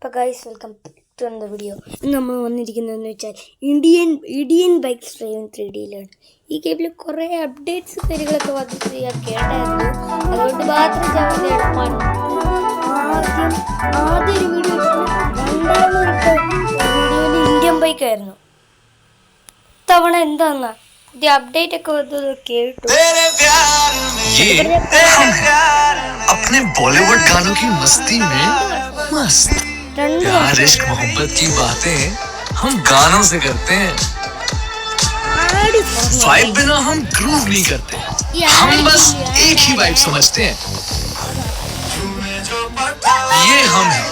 അപ്പോൾ guys welcome to the video. ഇന്ന് നമ്മൾ വന്നിരിക്കുന്നതെന്ന് വെച്ചാൽ ഇന്ത്യൻ ബൈക്ക് ഡ്രൈവിംഗ് 3Dയിലാണ്. ഈ ഗെയിമിൽ കുറേ അപ്ഡേറ്റ്സ് കാര്യങ്ങളൊക്കെ വന്നിട്ട് ഞാൻ കേട്ടായിരുന്നു. അതുകൊണ്ട് മാത്രം ആദ്യ ഒരു വീഡിയോ രണ്ടാമത്തെ വീഡിയോയിൽ ഇന്ത്യൻ ബൈക്കായിരുന്നു. തവണ എന്താന്നാ ഇത് അപ്ഡേറ്റ് ഒക്കെ വന്നത് കേട്ടു. अपने बॉलीवुड गानों की मस्ती में मस्त प्यार इश्क मोहब्बत की बातें हम गानों से करते हैं. वाइब बिना हम ग्रूव नहीं करते, हम बस एक ही वाइब समझते हैं. ये हम हैं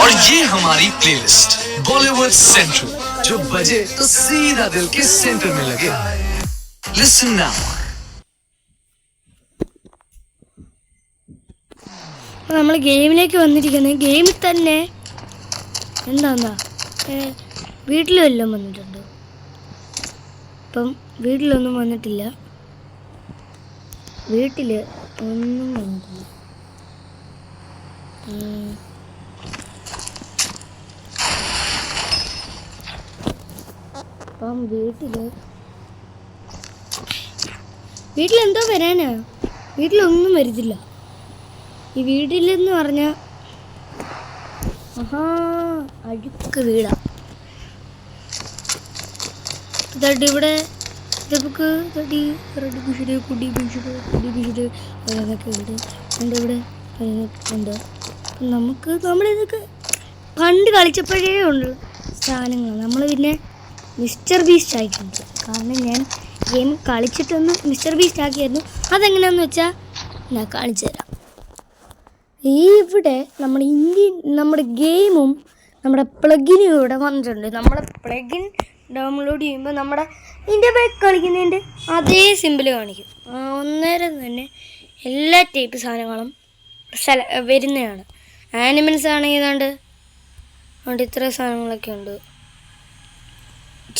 और ये हमारी प्लेलिस्ट बॉलीवुड सेंट्रल, जो बजे तो सीधा दिल के सेंटर में लगे. Listen now. നമ്മൾ ഗെയിമിലേക്ക് വന്നിരിക്കുന്നത്. ഗെയിമിൽ തന്നെ എന്താന്നാ വീട്ടിൽ വല്ലതും വന്നിട്ടുണ്ടോ? ഇപ്പം വീട്ടിലൊന്നും വന്നിട്ടില്ല. വീട്ടിൽ ഒന്നും വന്നിട്ടില്ല. അപ്പം വീട്ടിലെന്തോ വരാനാ? വീട്ടിലൊന്നും വരുന്നില്ല. ഈ വീട്ടിലെന്ന് പറഞ്ഞാൽ അഴുക്ക് വീടാ. തടി ഇവിടെ ഇതൊക്കെ തടി റെഡി പിശുട് കുടി പിശുട് അതൊക്കെ വീട് എൻ്റെ ഇവിടെ ഉണ്ട്. നമുക്ക് നമ്മളിതൊക്കെ പണ്ട് കളിച്ചപ്പോഴേ ഉണ്ട് സാധനങ്ങൾ. നമ്മൾ പിന്നെ മിസ്റ്റർ ബീസ്റ്റ് ആയിട്ടുണ്ട്. കാരണം ഞാൻ ഗെയിം കളിച്ചിട്ടൊന്ന് മിസ്റ്റർ ബീസ്റ്റ് ആക്കിയായിരുന്നു. അതെങ്ങനെയാണെന്ന് വെച്ചാൽ ഞാൻ കാണിച്ചു തരാം. ഇവിടെ നമ്മുടെ ഗെയിമും നമ്മുടെ പ്ലഗിനും ഇവിടെ വന്നിട്ടുണ്ട്. നമ്മുടെ പ്ലഗിൻ ഡൗൺലോഡ് ചെയ്യുമ്പോൾ നമ്മുടെ ഇന്ത്യൻ ബൈക്ക് കളിക്കുന്നതിൻ്റെ അതേ സിമ്പിൾ കാണിക്കും. അന്നേരം തന്നെ എല്ലാ ടൈപ്പ് സാധനങ്ങളും വരുന്നതാണ്. ആനിമൽസ് ആണെങ്കിൽ അതുകൊണ്ട് ഇത്ര സാധനങ്ങളൊക്കെ ഉണ്ട്.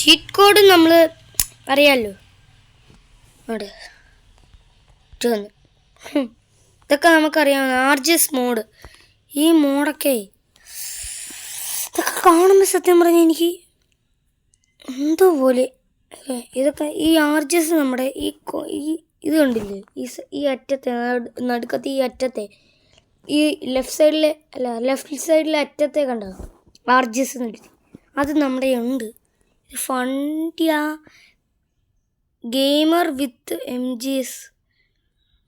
ചീറ്റ് കോഡ് നമ്മൾ അറിയാമല്ലോ. അവിടെ ഇതൊക്കെ നമുക്കറിയാവുന്ന RGS മോഡ്. ഈ മോഡൊക്കെ ഇതൊക്കെ കാണുമ്പോൾ സത്യം പറഞ്ഞാൽ എനിക്ക് എന്തോ പോലെ. ഇതൊക്കെ ഈ RGS നമ്മുടെ ഈ ഇത് കണ്ടില്ലേ, ഈ അറ്റത്തെ നടുക്കത്തെ ഈ അറ്റത്തെ ഈ ലെഫ്റ്റ് സൈഡിലെ അറ്റത്തെ കണ്ടോ RGS എന്നെഴുതി. അത് നമ്മുടെ ഉണ്ട്. ഫണ്ടിയ ഗെയിമർ വിത്ത് MGS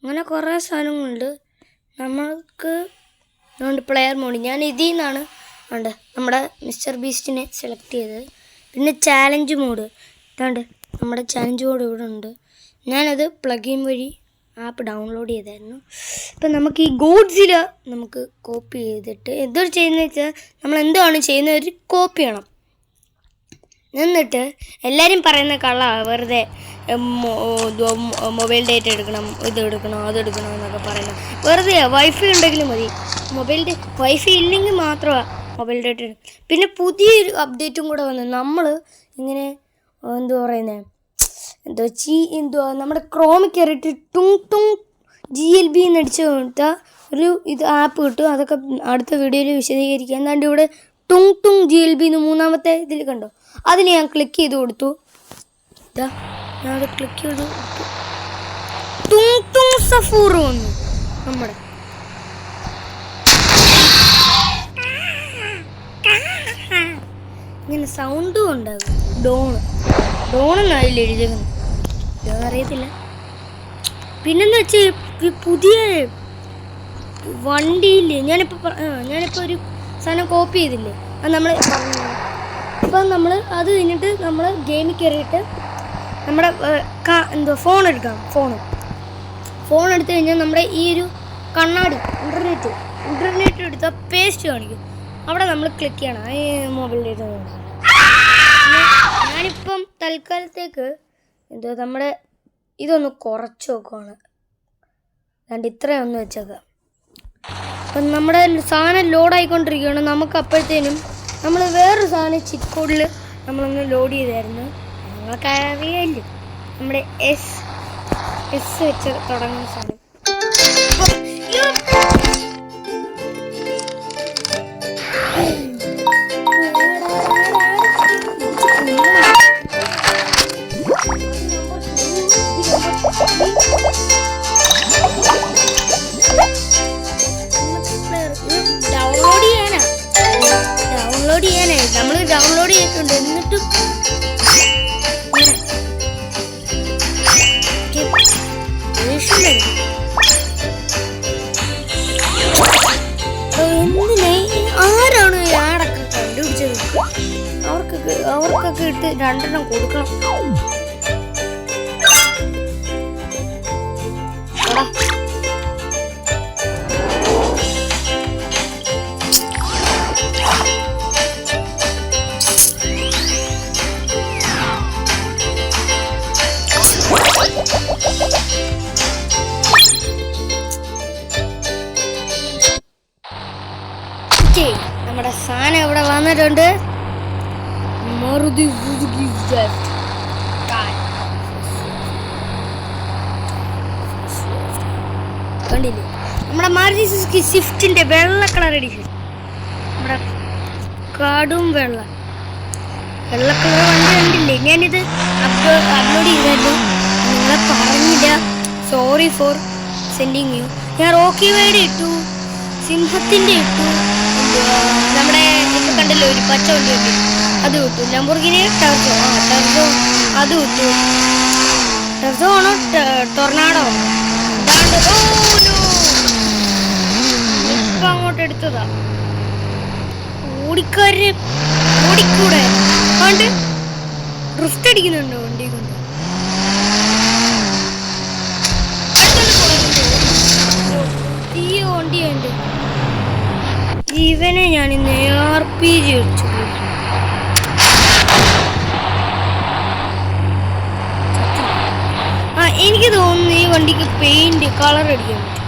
അങ്ങനെ കുറേ സാധനങ്ങളുണ്ട്. നമ്മൾക്ക് അതുകൊണ്ട് പ്ലെയർ മോഡ് ഞാൻ ഇതിൽ നിന്നാണ് നമ്മുടെ മിസ്റ്റർ ബീസ്റ്റിനെ സെലക്ട് ചെയ്തത്. പിന്നെ ചാലഞ്ച് മോഡ് നമ്മുടെ ചാലഞ്ച് മോഡ് ഇവിടെ ഉണ്ട്. ഞാനത് പ്ലഗിൻ വഴി ആപ്പ് ഡൗൺലോഡ് ചെയ്തായിരുന്നു. ഇപ്പം നമുക്ക് ഈ ഗോഡ്സില നമുക്ക് കോപ്പി ചെയ്തിട്ട് എന്തൊരു ചെയ്യുന്നത് വെച്ചാൽ നമ്മൾ എന്താണ് ചെയ്യുന്നത്, ഒരു കോപ്പി ചെയ്യണം. എന്നിട്ട് എല്ലാവരും പറയുന്ന വെറുതെ മൊബൈൽ ഡേറ്റ എടുക്കണം, ഇതെടുക്കണം, അതെടുക്കണം എന്നൊക്കെ പറയുന്നത് വെറുതെ. വൈഫൈ ഉണ്ടെങ്കിലും മതി. വൈഫൈ ഇല്ലെങ്കിൽ മാത്രമാണ് മൊബൈൽ ഡേറ്റ എടുക്കും. പിന്നെ പുതിയൊരു അപ്ഡേറ്റും കൂടെ വന്നു. നമ്മൾ ഇങ്ങനെ നമ്മുടെ ക്രോമിൽ കയറിയിട്ട് GLB എന്നടിച്ച് കൊടുത്താൽ ഒരു ആപ്പ് കിട്ടും. അതൊക്കെ അടുത്ത വീഡിയോയിൽ വിശദീകരിക്കുക. എന്നാണ്ട് ഇവിടെ GLB എന്ന് മൂന്നാമത്തെ ഇതിൽ കണ്ടോ, അതിന് ഞാൻ ക്ലിക്ക് ചെയ്ത് കൊടുത്തു. ഞാനത് ക്ലിക്ക് ചെയ്ത് സഫൂർ വന്നു. നമ്മുടെ ഇങ്ങനെ സൗണ്ടും ഉണ്ടാകും. ഡോണെന്നായില്ല എഴുതിയത്, അറിയത്തില്ല. പിന്നെന്ന് വെച്ചാൽ ഈ പുതിയ വണ്ടിയില്ലേ, ഞാനിപ്പോൾ ഒരു സാധനം കോപ്പി ചെയ്തില്ലേ, അത് നമ്മൾ അപ്പം നമ്മൾ അത് കഴിഞ്ഞിട്ട് നമ്മൾ ഗെയിമിൽ കയറിയിട്ട് നമ്മുടെ ഫോൺ എടുക്കാം. ഫോൺ എടുത്തു കഴിഞ്ഞാൽ നമ്മുടെ ഈ ഒരു കണ്ണാടി ഇൻ്റർനെറ്റ് എടുത്താൽ പേസ്റ്റ് കാണിക്കും. അവിടെ നമ്മൾ ക്ലിക്ക് ചെയ്യണം. ഈ മൊബൈൽ ഡേറ്റ ഞാനിപ്പം തൽക്കാലത്തേക്ക് നമ്മുടെ ഇതൊന്ന് കുറച്ച് നോക്കുവാണ്. ഇത്രയൊന്ന് വെച്ചേക്കാം. അപ്പം നമ്മുടെ സാധനം ലോഡായിക്കൊണ്ടിരിക്കുകയാണ്. നമുക്ക് അപ്പോഴത്തേനും നമ്മൾ വേറൊരു സാധനം ചിറ്റ് കോഡിൽ നമ്മളൊന്ന് ലോഡ് ചെയ്തായിരുന്നു. ഞങ്ങൾക്ക് അറിയാമല്ലോ, നമ്മുടെ എസ് വെച്ച് തുടങ്ങുന്ന സാധനം. ഒക്കെ ഇട്ട് 2 കൊടുക്കണം. നമ്മുടെ സാധനം ഇവിടെ വന്നിട്ടുണ്ട്. കണ്ടില്ലേ നമ്മുടെ മാരുതി സുസുക്കി സ്വിഫ്റ്റിന്റെ വെള്ള കളർ എഡിഷൻ. നമ്മുടെ കാടും വെള്ള കളർ വണ്ടി കണ്ടില്ലേ? ഞാനിത് അപ്ലോഡ് ചെയ്തായിരുന്നു, നിങ്ങളെ പറഞ്ഞില്ല. Sorry four sending U. ഞാൻ റോക്കി വൈഡ് ഇട്ടു, സിംഹത്തിന്റെ ഇട്ടു, നമ്മുടെ ഇപ്പൊ കണ്ടല്ലോ ഒരു പച്ച വണ്ടി ഉണ്ട് അത് വിട്ടു, ലംബോർഗിനി ടെർസോ അത് വിട്ടു. ടെർസോ ആണോ ടൊർണാഡോ ഇപ്പൊ അങ്ങോട്ട് എടുത്തതാ. ഓടിക്കാര് ഓടിക്കൂടെ കണ്ട് ഡ്രിഫ്റ്റ് അടിക്കുന്നുണ്ടോ വണ്ടി കൊണ്ട്? ഈ വണ്ടിയുണ്ട്. ഇവനെ ഞാൻ ഇന്ന് RPG വെച്ചു. എനിക്ക് തോന്നുന്നു ഈ വണ്ടിക്ക് പെയിന്റ് കളർ അടിക്കാൻ പറ്റും.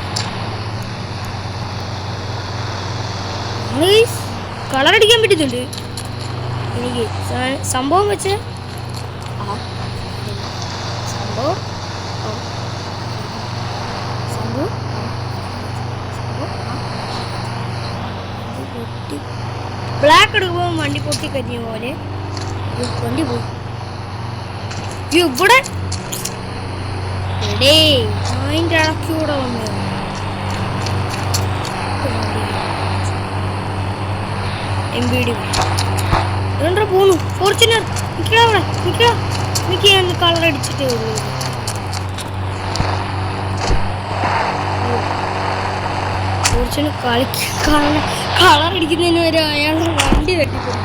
കളർ അടിക്കാൻ പറ്റുന്നുണ്ട് എനിക്ക്. സംഭവം വെച്ച് ബ്ലാക്ക് എടുക്കുമ്പോൾ വണ്ടി പൊട്ടി കരിഞ്ഞ പോലെ വണ്ടി പോയി. ഇവിടെ അതിൻ്റെ ഇടയ്ക്കൂടെ വന്നു. MBD എന്താ പോണു? ഫോർച്യൂണർ നിൽക്കടാ അവിടെ, നിൽക്കടാ. എനിക്ക് ഞാൻ കളർ അടിച്ചിട്ടേ ഉള്ളൂ. ഫോർച്യൂണർ കളർ അടിക്കുന്നതിന് വരെ അയാളുടെ വണ്ടി തട്ടിപ്പോയി.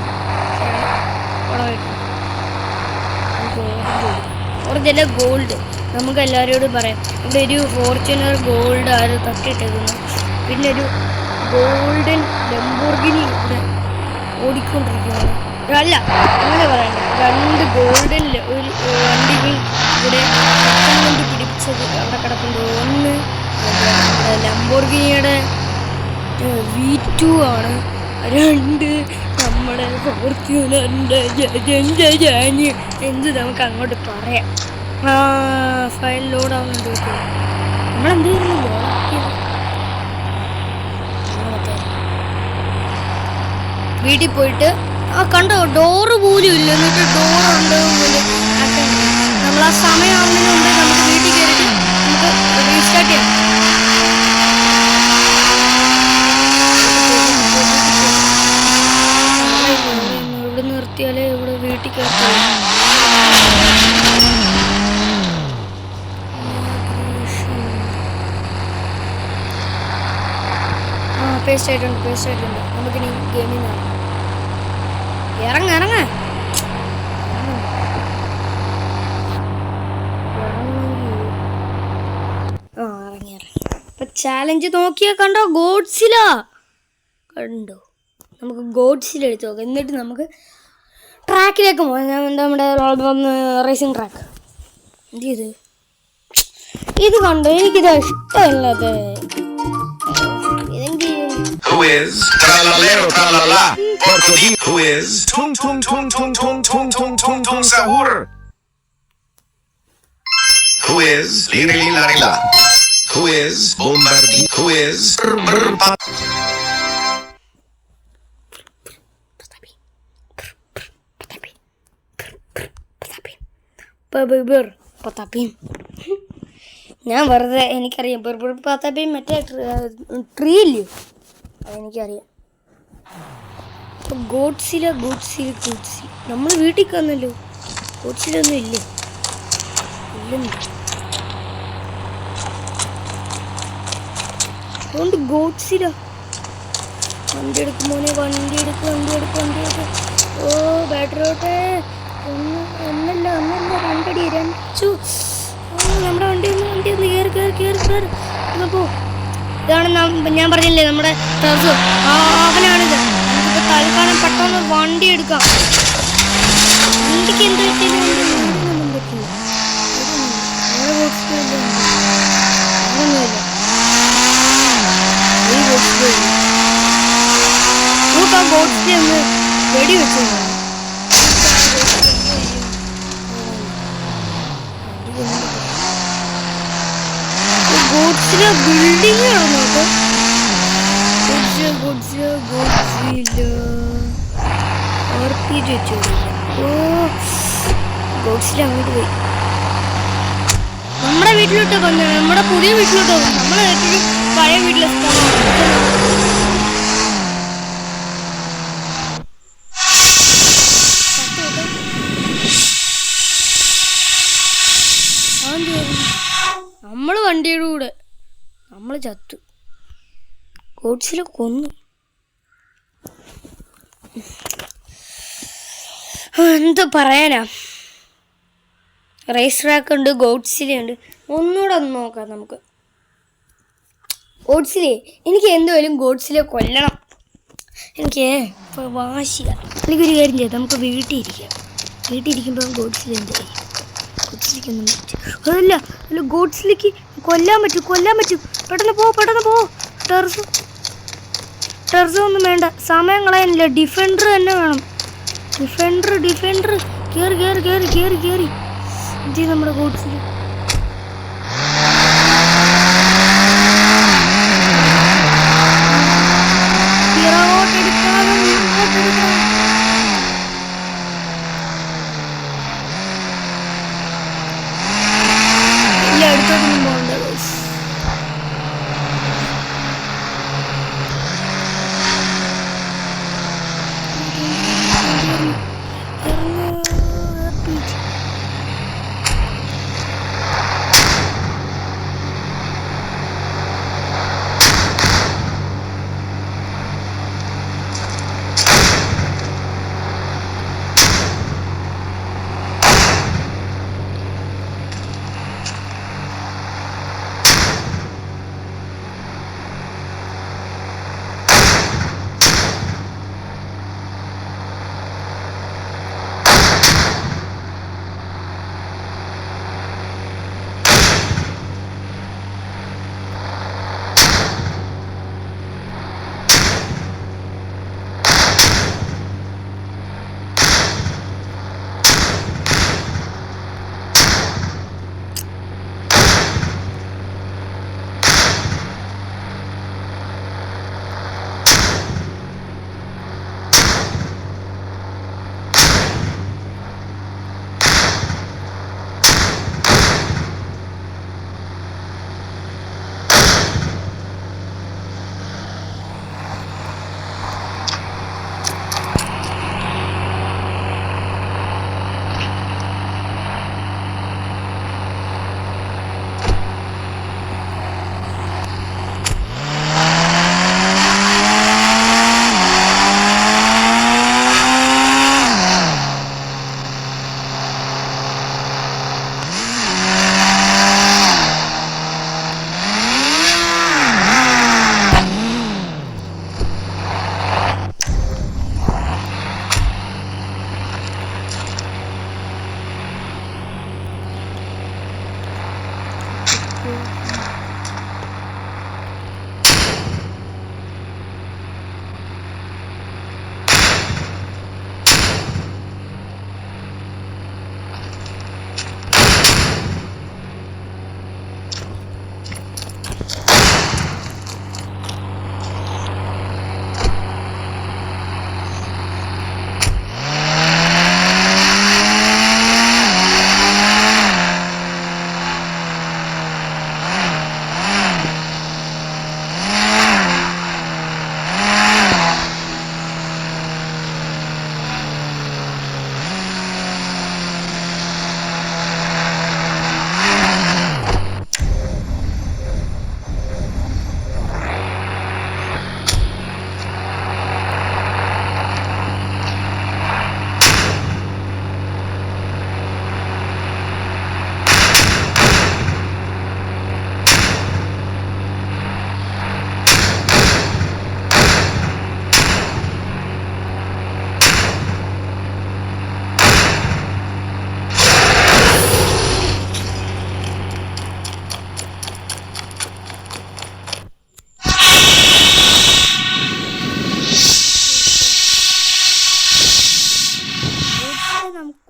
ഒറിജിനൽ ഗോൾഡ് നമുക്ക് എല്ലാവരോടും പറയാം. ഇവിടെ ഒരു ഫോർച്യൂണർ ഗോൾഡ് ആര് തട്ടിയിട്ടേക്കുന്നു. പിന്നെ ഒരു ഗോൾഡൻ ലംബോർഗിനി ഇവിടെ ഓടിക്കൊണ്ടിരിക്കുകയാണ്. അല്ല അങ്ങനെ പറയണ്ട, 2 ഗോൾഡൻ ഒരു വണ്ടികൾ ഇവിടെ കൊണ്ട് പിടിപ്പിച്ചത് അവിടെ കിടപ്പുണ്ട്. ഒന്ന് ലംബോർഗിനിയുടെ V2 ആണ്, 2 നമ്മുടെ ഫോർച്യൂണറിൻ്റെ എന്ത് നമുക്ക് അങ്ങോട്ട് പറയാം. ഫയൽ ലോഡ് ആവുന്നുണ്ട്. നമ്മളെന്ത് വീട്ടിൽ പോയിട്ട് കണ്ടോ ഡോറ് പോലും ഇല്ല. എന്നിട്ട് ഡോറുണ്ട് നമ്മൾ ആ സമയമാവുന്നതിന് മുമ്പ് നമുക്ക് വീട്ടിൽ കയറിയിട്ട് നമുക്ക് റീസ്റ്റാർട്ട് ചെയ്യാം. ഇവിടെ നിർത്തിയാലേ ഇവിടെ വീട്ടിൽ കയറി. പേസ്റ്റ് ആയിട്ടുണ്ട്. നമുക്കിനി ഗെയിമിൽ നിന്ന് ഇറങ്ങ ഇറങ്ങി. ഇപ്പൊ ചാലഞ്ച് നോക്കിയാൽ കണ്ടോ, ഗോഡ്സില കണ്ടോ. നമുക്ക് ഗോഡ്സില എടുത്ത് നോക്കാം, എന്നിട്ട് നമുക്ക് ട്രാക്കിലേക്ക് പോകാം. നമ്മുടെ റേസിംഗ് ട്രാക്ക്. എന്ത് ഇത് കണ്ടോ, എനിക്കിത് ഇഷ്ടമല്ലത്. Who is tralalero tralala? Who is tung tung tung tung tung tung tung tung tung sahur? Who is lila lila lila? Who is bombardi? Who is Patapin. ഞാൻ വെറുതെ എനിക്കറിയാം പത്താപ്പി മറ്റേ ട്രീ ഇല്ലയോ അതെനിക്കറിയാം. അപ്പോൾ ഗോഡ്സില നമ്മൾ വീട്ടിൽ വന്നല്ലോ. ഗോഡ്സിലൊന്നും ഇല്ലേ? ഇല്ലെന്ന് അതുകൊണ്ട് ഗോഡ്സില വണ്ടി എടുക്കും മോനെ, വണ്ടി എടുക്കും. ഓ ബാറ്ററി ഓട്ടെ ഒന്നല്ല രണ്ടടി രണ്ടു. നമ്മുടെ വണ്ടി ഒന്ന് കയറി പോ. ഇതാണ് ഞാൻ പറഞ്ഞില്ലേ നമ്മുടെ ടെറസ്. അവനാണിത്. നമുക്കിപ്പോൾ തൽക്കാലം പെട്ടെന്ന് വണ്ടി എടുക്കാം. വണ്ടിക്ക് എന്ത് പറ്റിയൊന്നും പറ്റില്ല. നമുക്ക് ആ ബോട്ട്സിനെ ഒന്ന് വെടി വെച്ചു. ഗോഡ്സില ബിൽഡിംഗ് ആണ് നോക്ക്. RPG വെച്ചു. ഓ ഗോഡ്സില അങ്ങോട്ട് പോയി. നമ്മുടെ വീട്ടിലോട്ട് വന്നു. നമ്മുടെ പുതിയ വീട്ടിലോട്ട് വന്നു. നമ്മൾ എപ്പോഴും പഴയ വീട്ടിലെ നമ്മൾ വണ്ടിയുടെ കൂടെ നമ്മൾ ചത്തു. ഗോഡ്സില കൊന്നു. എന്ത് പറയാനാ. റേസ് ട്രാക്ക് ഉണ്ട്, ഗോഡ്സിലുണ്ട്. ഒന്നുകൂടെ ഒന്ന് നോക്കാം നമുക്ക്. ഗോഡ്സിലെ എനിക്ക് എന്തായാലും ഗോഡ്സിലെ കൊല്ലണം. എനിക്ക് ഇപ്പോൾ വാശിക. എനിക്കൊരു കാര്യം ചെയ്യാം, നമുക്ക് വീട്ടിലിരിക്കുമ്പോൾ ഗോഡ്സില എന്ത് ചെയ്യും? ഗോഡ്സിലേക്കൊന്നും അതല്ല അല്ല ഗോഡ്സിലേക്ക് കൊല്ലാൻ പറ്റും. പെട്ടെന്ന് പോ. ടെറസ് ഒന്നും വേണ്ട, സമയം കളയാനില്ല. ഡിഫൻഡർ തന്നെ വേണം. ഡിഫൻഡർ കേറി എന്ത് നമ്മുടെ ഗോഡ്സിൽ. ഇല്ല, അടുത്തോട്ടൊന്നും പോകണ്ട.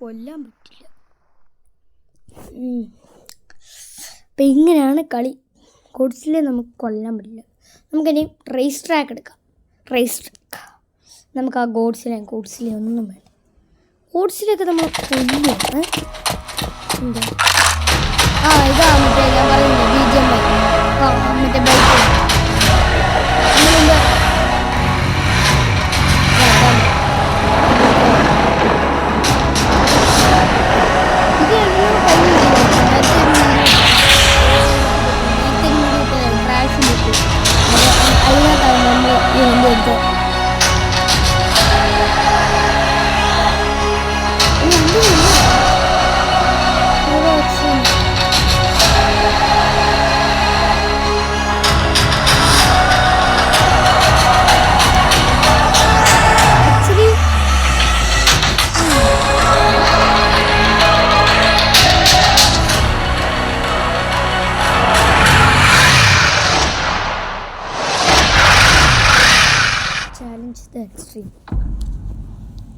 കൊല്ലാൻ പറ്റില്ല. അപ്പം ഇങ്ങനെയാണ് കളി. ഗോഡ്സിലെ നമുക്ക് കൊല്ലാൻ പറ്റില്ല. നമുക്കിനി റേസ് ട്രാക്ക് എടുക്കാം. റേസ് ട്രാക്ക് നമുക്ക് ആ ഗോഡ്സിലെ ഒന്നും വേണം. ഗോഡ്സിലൊക്കെ നമ്മൾ കൊല്ലുകയാണ്. എന്താ ഇതാ മറ്റേ ഞാൻ പറയുന്നത് BGM മറ്റേ ബൈക്ക്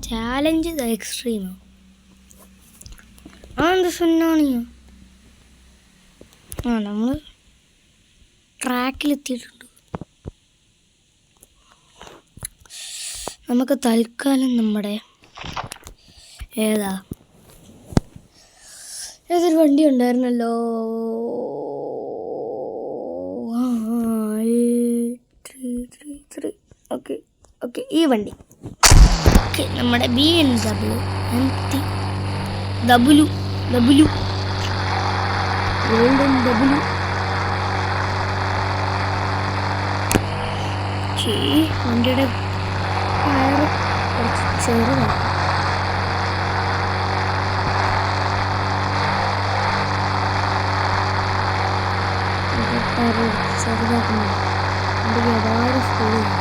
ചാലഞ്ച് ദ എക്സ്ട്രീമോ അതെന്താ സുന്നാണിയോ? നമ്മൾ ട്രാക്കിലെത്തിയിട്ടുണ്ട്. നമുക്ക് തൽക്കാലം നമ്മുടെ ഏതൊരു വണ്ടി ഉണ്ടായിരുന്നല്ലോ, ഓക്കെ ഈ വണ്ടി നമ്മുടെ BMW ഗോൾഡൻ W. വണ്ടിയുടെ ടയർ കുറച്ച് ചെറുതാണ്. ചെറുതാക്കുന്നു വണ്ടിക്ക് ഒരുപാട് സ്പീഡ്.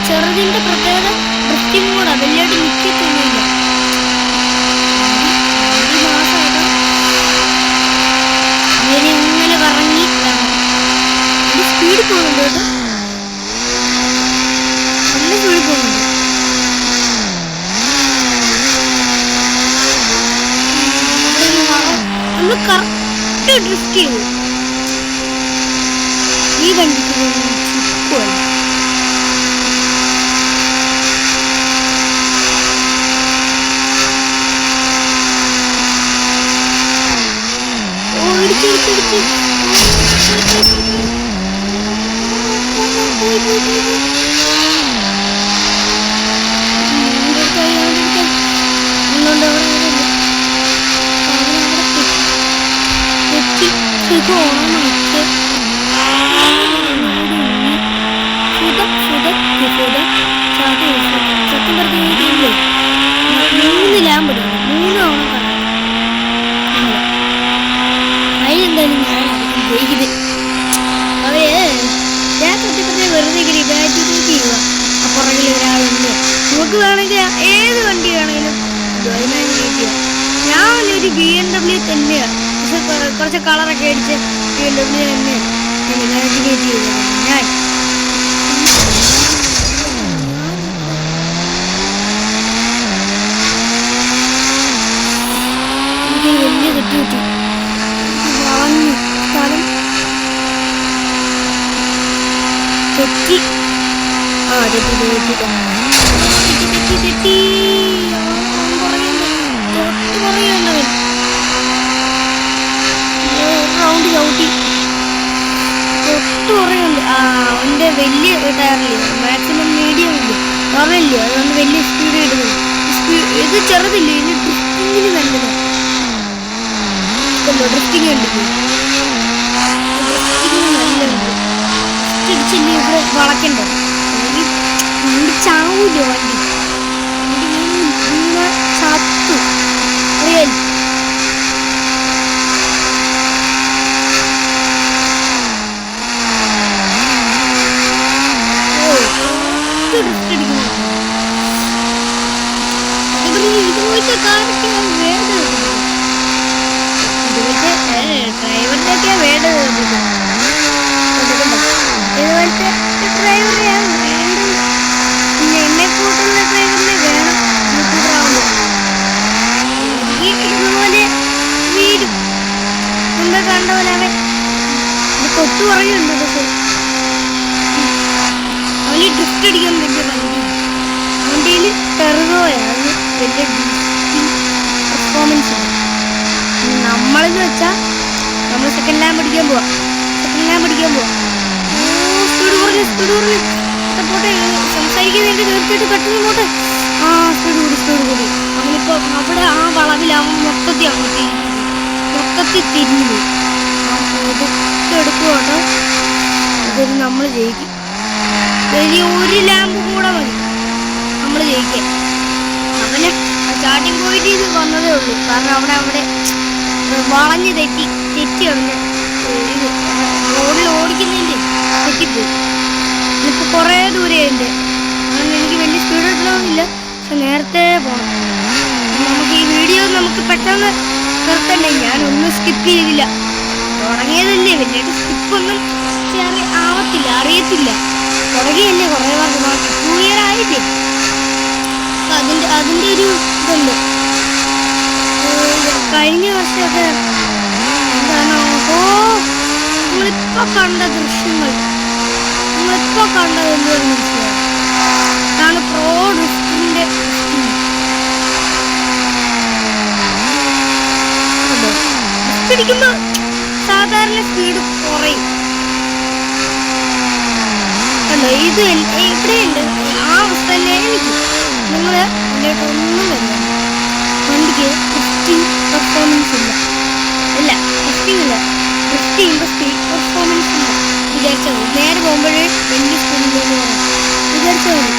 ചെറുതിന്റെ പ്രത്യേകത വൃത്തിയും കൂടെ വലിയായിട്ട് നിൽക്കത്തൊന്നുമില്ല. ഇങ്ങനെ കറങ്ങി സ്പീഡ് പോകുന്നുണ്ട് കേട്ടോ, നല്ല സ്പീഡ് പോകുന്നുണ്ട്. നമ്മൾ കറക്റ്റ് ഡ്രിഫ്റ്റ് ചെയ്തു. ഈ വണ്ടിക്ക് ചുക്കുമല്ല. മൂന്ന് ലാമ്പെടുക്കും, 3 ഓണം അതിലെന്തായാലും ഞാൻ ജയിക്കുന്നത്. ഞാൻ സത്യത്തിൽ വെറുതെ ഇവാറ്റുവേറ്റ് ചെയ്യുക. പുറകിൽ ഒരാളുണ്ട്. നമുക്ക് വേണമെങ്കിൽ ഏത് വണ്ടി വേണമെങ്കിലും ഞാൻ ഒരു BMW തന്നെയാണ്. പക്ഷെ കുറച്ച് കളറൊക്കെ അടിച്ച് BMW തന്നെ ഇവാറ്റുവേറ്റ് ചെയ്തതാണ് ഞാൻ. വലിയ കിട്ടി വളഞ്ഞു സ്ഥലം തെറ്റി. തെറ്റി പറയുന്നവൻ റൗണ്ട് ചവിട്ടി തൊട്ട് പറയുന്നുണ്ട്. അവൻ്റെ വലിയ ടയറില്ല, മാക്സിമം മീഡിയം ഇല്ല, പറഞ്ഞില്ല. അതുകൊണ്ട് വലിയ സ്പീഡ് ഇടുന്നത്. ഇത് ചെറുതില്ല, ഇത് ഡ്രിഫ്റ്റിങ്ങിന് നല്ലത്. ഡ്രിഫ്റ്റിംഗ് കണ്ടില്ലേ? ഡ്രിഫ്റ്റിംഗ് നല്ലതുണ്ട്. ഇടിച്ച് നമ്മൾ വളയ്ക്കണ്ടേ, അല്ലെങ്കിൽ വണ്ടി ചാവൂല്ലോ. വണ്ടി ഇങ്ങനെ ചത്തു അറിയാലോ. ഇതുപോലത്തെ കാറൊക്കെ വേണ്ടത്, ഡ്രൈവറിനൊക്കെയാ വേണ്ടത്. ഇതുപോലത്തെ ഡ്രൈവറെയാണ് വേണ്ടത്. പിന്നെ എന്നെ കൂട്ടുള്ള ഡ്രൈവറിനെ വേണം യൂട്യൂബറാകുമ്പോൾ. ഇതുപോലെ വീടും മുമ്പ് കണ്ട പോലെ അവൻ കൊത്തു പറയുന്നുണ്ട്. പക്ഷെ അവന് ഡ്രിഫ്റ്റ് അടിക്കാൻ വലിയ വണ്ടിയിൽ ടെർബോയാണ് വലിയ പെർഫോമൻസ്. നമ്മളെന്ന് വെച്ചാൽ നമ്മൾ സെക്കൻഡ് ലാമ്പ് അടിക്കാൻ പോവാം. സ്പീഡ് കുറഞ്ഞ് പോട്ടെ, സംസാരിക്കുന്നതിൻ്റെ തീർച്ചയായിട്ടും പെട്ടെന്ന് പോട്ടെ. സ്പീഡ് കൂടി. അവനിപ്പോൾ അവിടെ ആ വളവിലാവും മൊത്തത്തിൽ തിരിഞ്ഞു പോയി. എടുക്കുവാട്ടോ. ഇതൊരു നമ്മൾ ജയിക്കും. ഒരു ലാമ്പ് കൂടെ മതി നമ്മൾ ജയിക്കാൻ. അവന് സ്റ്റാർട്ടിങ് പോയിട്ട് ഇത് വന്നതേ ഉള്ളൂ. കാരണം അവിടെ വളഞ്ഞ് തെറ്റി കളഞ്ഞ് ഇത് റോഡിൽ ഓടിക്കുന്നതിൻ്റെ തെറ്റിപ്പോയി. ഇപ്പോൾ കുറേ ദൂരെയുണ്ട്. അങ്ങനെ എനിക്ക് വലിയ സ്പീഡ് കിട്ടണമെന്നില്ല, പക്ഷെ നേരത്തെ പോകണം. നമുക്ക് ഈ വീഡിയോ നമുക്ക് പെട്ടെന്ന് നിർത്തണ്ടേ. ഞാനൊന്നും സ്കിപ്പ് ചെയ്തില്ല. തുടങ്ങിയതല്ലേ, വലിയ സ്കിപ്പൊന്നും അറിയത്തില്ല. തുടങ്ങിയല്ലേ കുറേ മാർക്ക് 2 ഇയർ ആയില്ലേ. അതിൻ്റെ ഒരു ഇതുണ്ട്. കഴിഞ്ഞ വർഷമൊക്കെ എന്താണ് നിങ്ങളിപ്പോൾ കണ്ട ദൃശ്യങ്ങൾ, നിങ്ങളിപ്പോൾ കണ്ടത് എന്തുകൊണ്ട് മനസ്സിലായി? അതാണ് പ്രോ ഡ്രിഫ്റ്റിൻ്റെ പിടിക്കുമ്പോൾ സാധാരണ സ്പീഡ് കുറയും. കണ്ടോ, ഇത് ഇവിടെയുണ്ട്. ആ അവസ്ഥ തന്നെ എനിക്ക്. നിങ്ങൾ ഒന്നും വരില്ല. വണ്ടിക്ക് ഡ്രിഫ്റ്റിംഗ് പെർഫോമൻസ് ഇല്ല. ഡ്രിഫ്റ്റ് ചെയ്യുമ്പോൾ സ്പീഡ് പെർഫോമൻസ് ഇല്ല. വിചാരിച്ചാൽ മതി. നേരെ പോകുമ്പോഴേ വലിയ സ്പീഡിലെന്ന് പറയാം. വിചാരിച്ചാൽ മതി.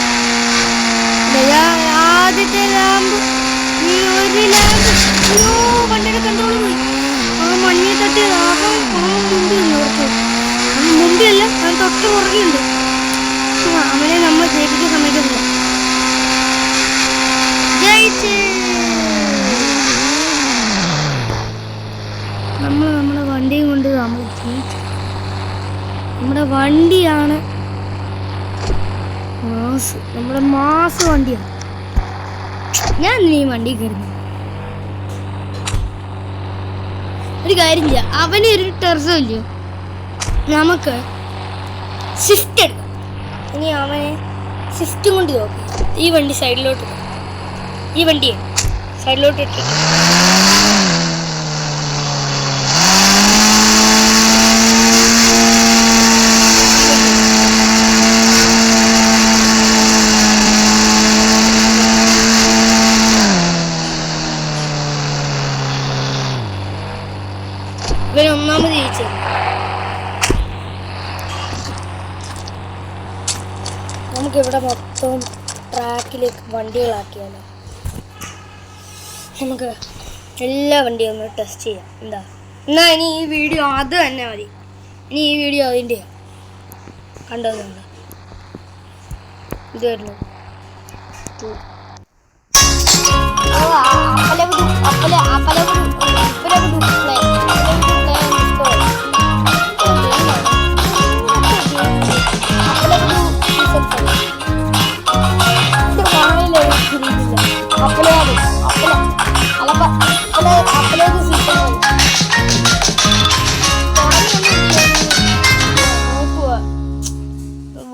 ആദ്യത്തെ ലാമ്പ് ഒരു ലാമ്പ് വണ്ടിയുടെ കൺട്രോൾ പോയി. ആ മഞ്ഞ തട്ടി മുമ്പിലല്ല, അവൻ തൊട്ട് പുറകെയുണ്ട്. അവനെ നമ്മൾ ജയിപ്പിക്കാൻ സമ്മതിക്കുന്നില്ല. നമ്മുടെ വണ്ടിയും കൊണ്ട് നമ്മൾ ജയിച്ചു. നമ്മുടെ വണ്ടിയാണ് മാസ്, നമ്മുടെ മാസ് വണ്ടിയാണ്. ഞാൻ ഈ വണ്ടി കയറുന്നു. ഒരു കാര്യം ചെയ്യാം, അവനൊരു ടെർസോ ഇല്ലയോ, നമുക്ക് സ്വിഫ്റ്റ് എടുക്കാം. ഇനി അവനെ സ്വിഫ്റ്റ് കൊണ്ട് നോക്കാം. ഈ വണ്ടി സൈഡിലോട്ട്, ഈ വണ്ടിയെ സൈഡിലോട്ട് ഇട്ടിട്ട് ഇവൻ ഒന്നാമത് ജയിച്ചത്. നമുക്കിവിടെ മൊത്തം ട്രാക്കിലേക്ക് വണ്ടികളാക്കിയാലോ. നമുക്ക് എല്ലാ വണ്ടിയും ഒന്ന് ടെസ്റ്റ് ചെയ്യാം. എന്നാ ഇനി ഈ വീഡിയോ അത് തന്നെ മതി. ഇനി ഈ വീഡിയോ അതിൻ്റെ കണ്ടതുണ്ട്. ഇത് വരുന്നു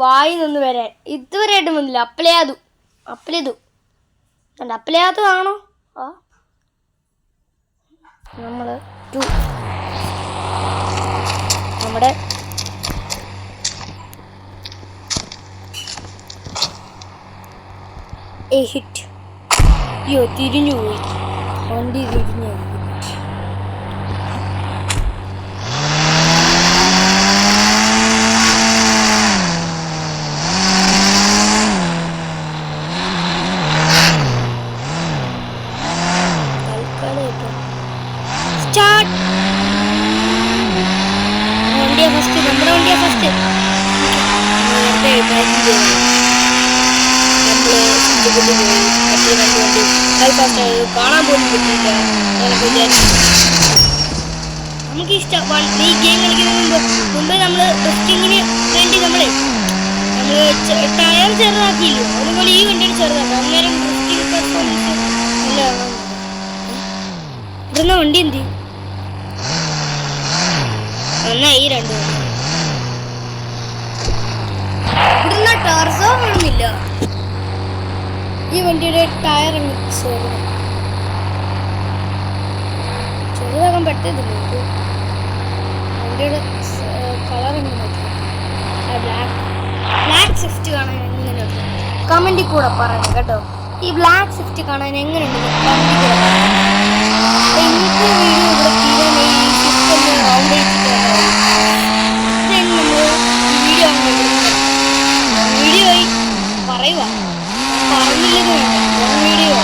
വായി നിന്ന് വരാൻ ഇതുവരെയായിട്ടും വന്നില്ല. അപ്പലയാതു ആ നമ്മൾ നമ്മുടെ ഹിറ്റ്. അയ്യോ, തിരിഞ്ഞു പോയി വണ്ടി. തിരിഞ്ഞു സ്റ്റാർട്ട്. വണ്ടിയാ ഫസ്റ്റ്, നമ്മുടെ വണ്ടിയാ ഫസ്റ്റ്. നേരത്തെ ഇമാജിൻ ചെയ്തു നമ്മള് പോയി മറ്റേ രണ്ട് വണ്ടി അത് ഫസ്റ്റ് ആയത് കാണാൻ പോലും പറ്റില്ല. ഞാനൊക്കെ വിചാരിച്ചു നമുക്ക് ഇഷ്ടം ഈ ഗെയിം കളിക്കുന്നതിന് മുമ്പ് നമ്മൾ ടെസ്റ്റിങ്ങിന് വേണ്ടി നമ്മള് ടയർ ചെറുതാക്കിയില്ലോ, അതുപോലെ ഈ വണ്ടിയുടെ ചെറുതാക്കാം. അന്നേരം ടെസ്റ്റിംഗ് പെർഫോമൻസ് നല്ല ഇവിടുന്ന വണ്ടി എന്ത് എന്നാ ഈ രണ്ട് ഇവിടുന്ന ടർസോ കാണുന്നില്ല. ഈ വണ്ടിയുടെ ടയർ ചെറുതാക്കാൻ പറ്റത്തില്ല. വണ്ടിയുടെ കളർ ബ്ലാക്ക് സ്വിഫ്റ്റ് കാണാൻ എങ്ങനെയുണ്ട് കമന്റിൽ കൂടെ പറയണം കേട്ടോ. ഈ ബ്ലാക്ക് സ്വിഫ്റ്റ് കാണാൻ എങ്ങനെയുണ്ട് കമന്റിൽ കൂടെ പറയണം. ഇന്നത്തെ വീഡിയോ ഇവിടെ തീരാൻ ഈ സ്വിഫ്റ്റ് ഒന്ന് റൗണ്ട് ചെയ്തിട്ട് വീഡിയോ പറയുക പറഞ്ഞില്ലെന്ന് വേണ്ട വീഡിയോ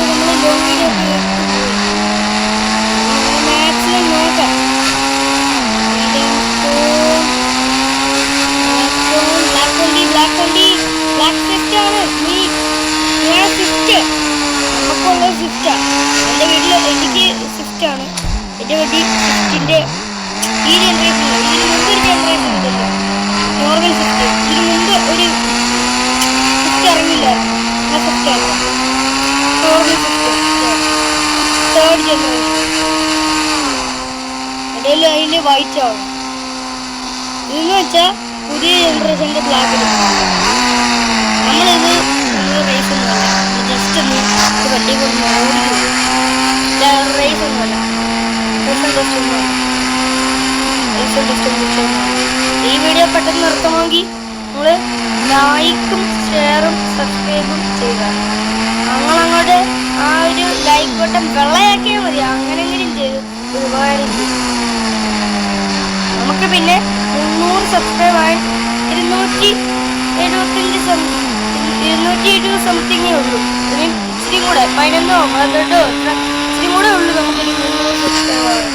നമ്മൾ ലോങ് വീഡിയോ മാക്സിമം നോക്കാം. ബ്ലാക്ക് സ്വിഫ്റ്റ് ആണ് സ്വിഫ്റ്റ് നമുക്കുള്ള സ്വിഫ്റ്റാണ്. എൻ്റെ വീട്ടിൽ എനിക്ക് സ്വിഫ്റ്റ് ആണ്. എൻ്റെ വീട്ടിൽ സ്വിഫ്റ്റിൻ്റെ ഈ ജനറേഷൻ ഇതിന് മുമ്പ് ഒരു ജനറേഷൻ ഉണ്ടല്ലോ നോർമൽ സ്വിഫ്റ്റ്. ഇതിന് മുമ്പ് ഒരു സ്വിഫ്റ്റ് ഇറങ്ങില്ലായിരുന്നു. ആ സ്വിഫ്റ്റ് അല്ല നോർമൽ സ്വിഫ്റ്റ് തേർഡ് ജനറേഷൻ. ഇടയിൽ അതിൻ്റെ വൈറ്റ് ആവും. ഇതെന്ന് വെച്ചാൽ പുതിയ ജനറേഷൻ്റെ ബ്ലാക്ക് നമ്മളിത് റേസ് ഒന്നുമല്ല, ജസ്റ്റ് ഒന്ന് വണ്ടി കൊണ്ട് ഓടിക്കും. റേസ് ഒന്നുമല്ല, ഈ വീഡിയോ പെട്ടെന്ന് നിർത്തണമെങ്കിൽ നമ്മൾ ലൈക്കും ഷെയറും സബ്സ്ക്രൈബും ചെയ്യുക. അങ്ങോട്ട് ആ ഒരു ലൈക്ക് ബട്ടൺ വെള്ളയാക്കിയാൽ മതി. അങ്ങനെങ്കിലും ചെയ്ത് ഒരുപാട് നമുക്ക് പിന്നെ 300 സബ്സ്ക്രൈബായി 270 സംതിങ്ങേ ഉള്ളൂ. ഇച്ചിരി കൂടെ 11 12 ഇച്ചിരി കൂടെ ഉള്ളൂ നമുക്കൊരു 300 സബ്സ്ക്രൈബ്.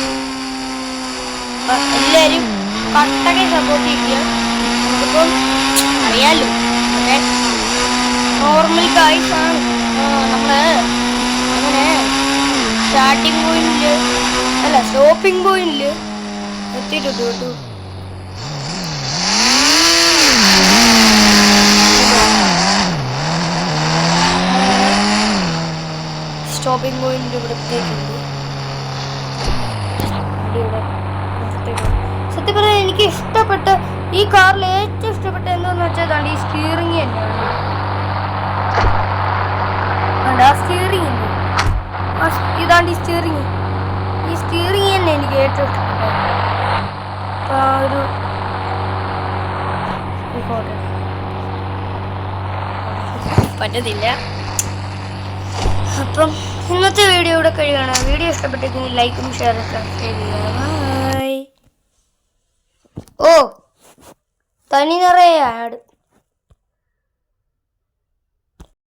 എല്ലാവരും കട്ടക്കെ സപ്പോർട്ട് ചെയ്യുക. നമുക്കിപ്പം അറിയാലോ നോർമൽ കാഴ്ചയാണ്. നമ്മള് അങ്ങനെ സ്റ്റാർട്ടിങ് പോയിന്റില് അല്ല സ്റ്റോപ്പിംഗ് പോയിന്റില് എത്തിയിട്ടുണ്ട് കേട്ടോ. സ്റ്റോപ്പിംഗ് പോയിന്റ് ഇവിടെ എത്തിയിട്ടുണ്ട്. സത്യം പറയാൻ എനിക്ക് ഇഷ്ടപ്പെട്ട ഈ കാറിൽ ഏറ്റവും ഇഷ്ടപ്പെട്ട എന്താന്ന് വെച്ചാൽ ഈ സ്റ്റിയറിംഗ് തന്നെയാണ്. ആ സ്റ്റിയറിംഗ് ഇതാണ്ട് ഈ സ്റ്റിയറിംഗ് തന്നെ എനിക്ക് ഏറ്റവും ഇഷ്ടപ്പെട്ടത്. ഒരു പറ്റത്തില്ല. അപ്പം ഇന്നത്തെ വീഡിയോ ഇവിടെ കഴിയുകയാണ്. വീഡിയോ ഇഷ്ടപ്പെട്ടെങ്കിൽ ലൈക്കും ഷെയറും സബ്സ്ക്രൈബ് ചെയ്യുക. ഓ തനി നിറയെ ആഡ്